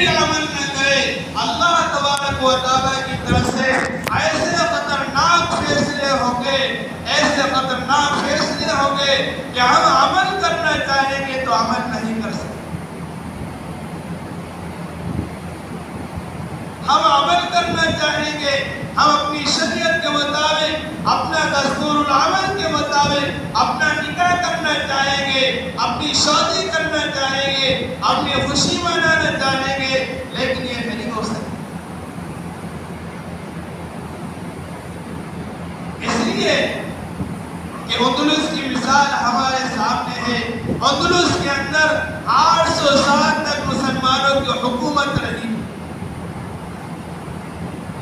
بھی عمل نہ کرے، اللہ تبارک و تعالیٰ کی طرف سے ایسے خطرناک فیصلے ہوں گے، ایسے خطرناک فیصلے ہوں گے کہ ہم عمل کرنا چاہیں گے تو عمل نہیں کر سکتے، ہم عمل کرنا چاہیں گے، ہم اپنی شریعت کے مطابق، اپنا دستور العمل کے مطابق اپنا نکاح کرنا چاہیں گے، اپنی شادی کرنا چاہیں گے، اپنی خوشی منانا چاہیں گے، لیکن یہ نہیں ہو سکتا۔ اس لیے کہ اندلس کی مثال ہمارے سامنے ہے۔ اندلس کے اندر 800 سال تک مسلمانوں کی حکومت رہی،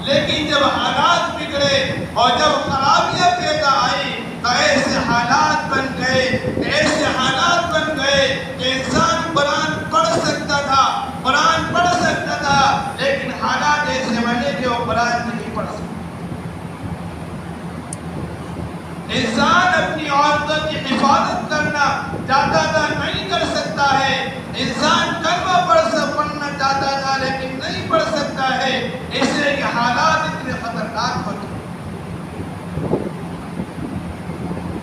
لیکن جب حالات بگڑے اور جب خرابیاں پیدا آئی تو ایسے حالات بن گئے، ایسے حالات بن گئے کہ انسان قرآن پڑھ سکتا تھا، قرآن پڑھ سکتا تھا، لیکن حالات ایسے بنے کہ وہ قرآن نہیں پڑھ سکتا۔ انسان اپنی عورتوں کی حفاظت کرنا چاہتا تھا، نہیں کر سکتا ہے۔ انسان کلمہ پڑھنا چاہتا تھا لیکن نہیں پڑھ سکتا ہے، اس لیے کہ حالات اتنے خطرناک ہو چکے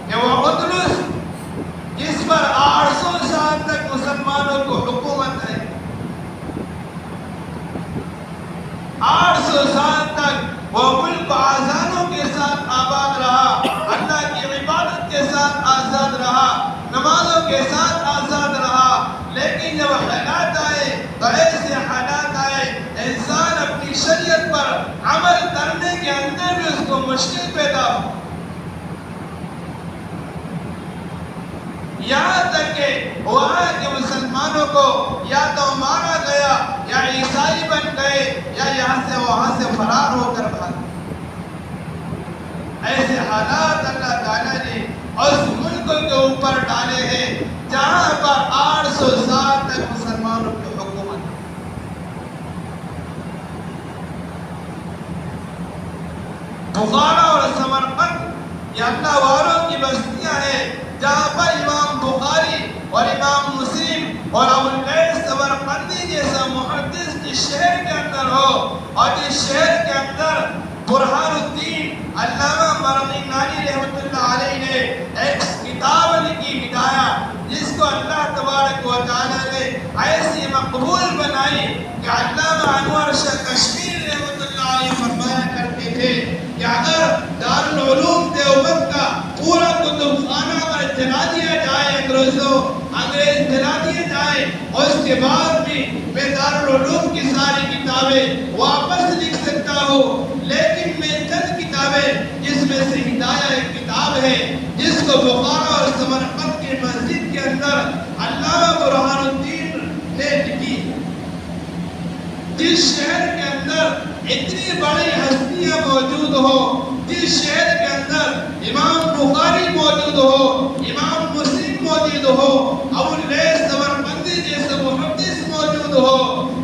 کہ وہ اندلس جس پر 800 سال تک مسلمانوں کو حکومت ہے، 800 سال تک وہ ملک آزادوں کے ساتھ آباد رہا، اللہ کی عبادت کے ساتھ آزاد رہا، نمازوں کے ساتھ آزاد رہا، لیکن جب حالات آئے تو ایسے حالات آئے انسان اپنی شریعت پر عمل کرنے کے اندر بھی اس کو مشکل پیدا ہو، یہاں تک کہ وہاں کے مسلمانوں کو یا تو مارا گیا یا عیسائی بن گئے یا یہاں سے وہاں سے فرار ہو کر بھاگے۔ ایسے حالات اللہ تعالیٰ نے اس ملک کے اوپر ڈالے ہیں جہاں پر 800 سال تک مسلمانوں کی حکومت۔ بخارا اور سمرقند یہ اللہ والوں کی بستیاں ہیں جہاں پر امام بخاری اور امام مسلم اور ابوالقیس سمرقندی جیسا محدث جس شہر کے اندر ہو، اور جس شہر کے اندر برہان الدین علامہ مرغی نانی رحمۃ اللہ علیہ نے ایک کتاب لکھی ہدایہ، جس کو اللہ تبارک و تعالیٰ نے ایسی مقبول بنائی کہ علامہ انور شاہ کشمیر رحمۃ اللہ علیہ فرمایا کرتے تھے کہ اگر دارالعلوم دیوبند کا پورا کتب خانہ اگر جلا دیا جائے، انگریز جلا دیے جائے، اور اس کے بعد بھی میں دارالعلوم کی ساری کتابیں واپس لکھ سکتا ہوں، لیکن میں چند کتابیں جس میں سے ہدایہ ایک کتاب ہے جس کو بخارا اور سمرقند کی مسجد کے اندر علامہ برہان الدین نے لکھی، جس شہر کے اندر اتنی بڑی ہستیاں موجود ہو، جس شہر کے اندر امام بخاری موجود ہو، امام مسلم موجود ہو، ابوالقیس سمرقندی جیسے محدث موجود ہو،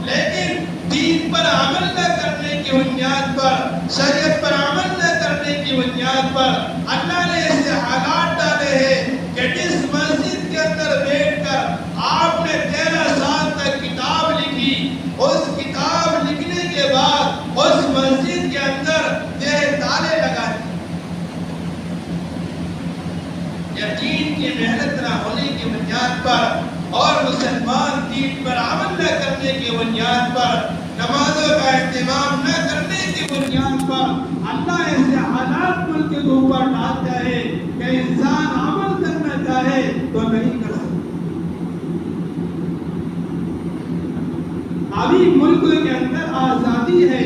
لیکن دین پر عمل نہ کرنے کی بنیاد پر، شریعت پر عمل نہ کرنے کی بنیاد پر اللہ نے ایسے حالات ڈالے ہیں کہ جس مسجد کے اندر بیٹھ کر آپ نے 13 سال تک کتاب لکھی، اس کتاب لکھنے کے بعد اس مسجد کے اندر تالے لگا دیے، یقین کی محنت نہ ہونے کی بنیاد پر اور مسلمان دین پر عمل نہ کرنے کی بنیاد پر، نمازوں کا اہتمام نہ کرنے کی بنیاد پر اللہ ایسے حالات ملک کے اوپر ڈالتا ہے کہ انسان عمل کرنا چاہے تو نہیں کر سکتا۔ ابھی ملک کے اندر آزادی ہے،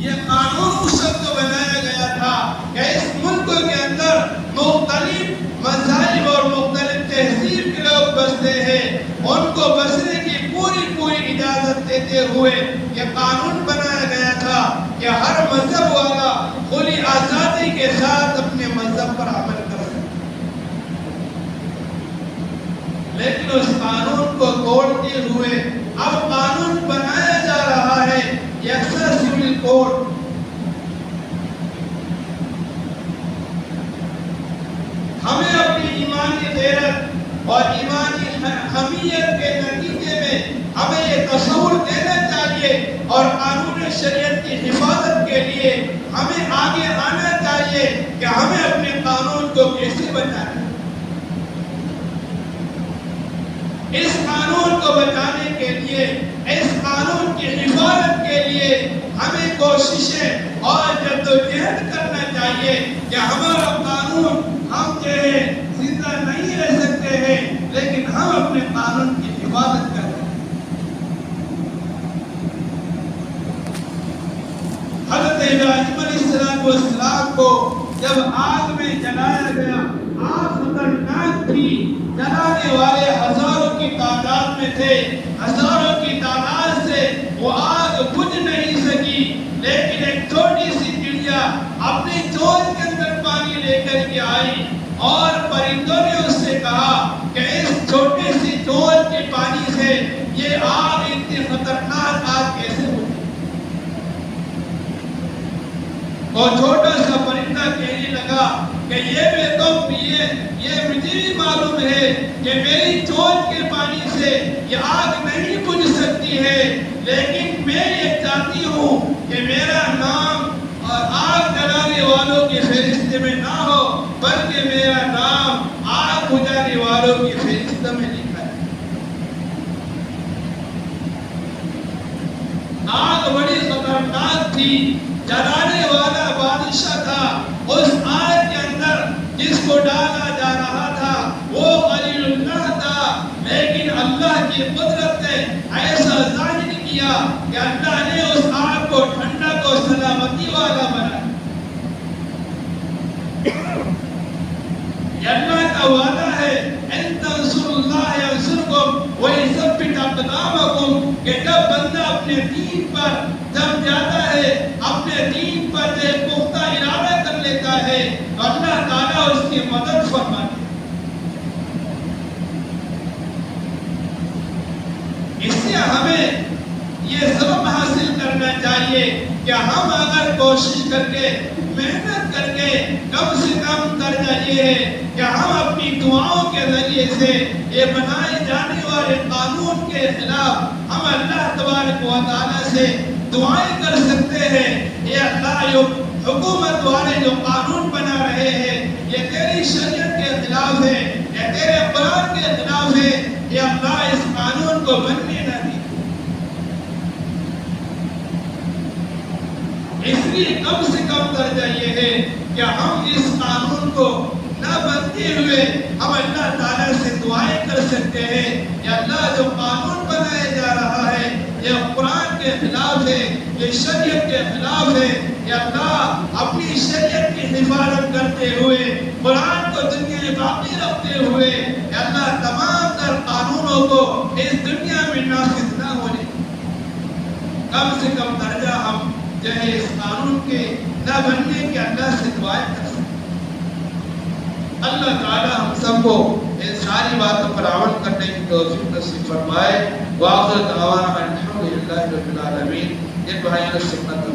یہ قانون اس وقت بنایا گیا تھا کہ اس ملک کے اندر مختلف مذاہب اور مختلف تہذیب کے لوگ بستے ہیں، ان کو بسنے کی پوری اجازت دیتے ہوئے یہ قانون بنایا گیا تھا کہ ہر مذہب والا کھلی آزادی کے ساتھ اپنے مذہب پر عمل کر سکے، لیکن اس قانون کو توڑتے ہوئے اب قانون بنایا جا رہا ہے یکساں سول کوڈ۔ ہمیں اپنی ایمانی غیرت اور ایمانی حمیت کے نتیجے میں ہمیں یہ تصور دینا چاہیے قانون شریعت کی حفاظت کے لیے ہمیں آگے آنا چاہیے کہ ہمیں اپنے قانون کو کیسے بچانا ہے۔ اس قانون کو بچانے کے لیے، اس قانون کی حفاظت کے لیے ہمیں کوششیں اور جدوجہد کرنا چاہیے کہ ہمارا قانون ہم جو ہے زندہ نہیں رہ سکتے ہیں، لیکن ہم اپنے قانون کی حفاظت کریں۔ حضرت ابراہیم علیہ السلام کو جب آگ میں جلایا گیا، آگ خطرناک تھی، جلانے والے ہزاروں کی تعداد میں تھے، ہزاروں کی تعداد سے وہ آگ بجھ نہیں سکی، لیکن ایک چھوٹی سی چڑیا اپنی چونچ کے اندر پانی لے کر کے آئی اور پرندوں نے اس سے کہا کہ اس چھوٹی سی چونچ کے پانی سے یہ آگ اتنی خطرناک آگ کیسے ہوئی؟ اور چھوٹا سا پرندہ کہنے لگا کہ یہ مجھے بھی معلوم ہے کہ میری چونچ کے پانی سے یہ آگ نہیں بجھ سکتی ہے، لیکن میں یہ چاہتی ہوں کہ میرا نام اور آگ جلانے والوں کے فہرست میں نہ ہو، بلکہ میرا نام آگ بجھانے والوں کی فہرست میں لکھا ہے۔ آگ بڑی خطرناک تھی، جلانے والا بادشاہ تھا، اس آگ کے اندر جس کو ڈالا جا رہا تھا وہ خلیل اللہ تھا، لیکن اللہ کی قدرت نے ایسا ظاہر کیا کہ اللہ نے اس آگ کو ٹھنڈک و سلامتی والا بنایا۔ یہ اللہ کا وعدہ ہے، ان تنصروا اللہ ینصرکم ویثبت اقدامکم، کہ جب بندہ اپنے دین پر جب جاتا ہے، اپنے دین پر ایک پختہ ارادہ کر لیتا ہے تو اللہ تعالیٰ اس کی مدد فرماتے ہیں۔ اس سے ہمیں یہ سبق حاصل کرنا چاہیے کہ ہم اگر کوشش کر کے، محنت کر کے، کم سے کم درجہ یہ ہے کہ ہم اپنی دعاؤں کے ذریعے سے یہ بنائے جانے والے قانون کے خلاف ہم اللہ تبارک و تعالیٰ سے دعائیں کر سکتے ہیں۔ یہ اللہ جو حکومت والے جو قانون بنا رہے ہیں یہ تیری شریعت کے خلاف ہے، یہ تیرے قرآن کے خلاف ہے، یہ اللہ اس قانون کو بننے نہ دی۔ اس لیے کم سے کم درجہ یہ ہے کہ ہم اس قانون کو نہ بنتے ہوئے ہم اللہ تعالیٰ سے دعائیں کر سکتے ہیں کہ اللہ جو قانون بنایا جا رہا ہے یہ قرآن کے خلاف ہے، یہ شریعت کے خلاف ہے، کہ اللہ اپنی شریعت کی حفاظت کرتے ہوئے، قرآن کو دنیا میں باقی رکھتے ہوئے، کہ اللہ تمام تر قانونوں کو اس دنیا میں نافذ نہ ہونے، کم سے کم درجہ ہم جو ہے اس قانون کے نہ بننے کے اللہ سے دعائیں کر سکتے۔ اللہ تعالیٰ ہم سب کو ان ساری باتوں پر عمل کرنے کی توفیق نصیب فرمائے۔ وآخر دعوانا الحمدللہ رب العالمین۔ یہ بھائیوں نے سنت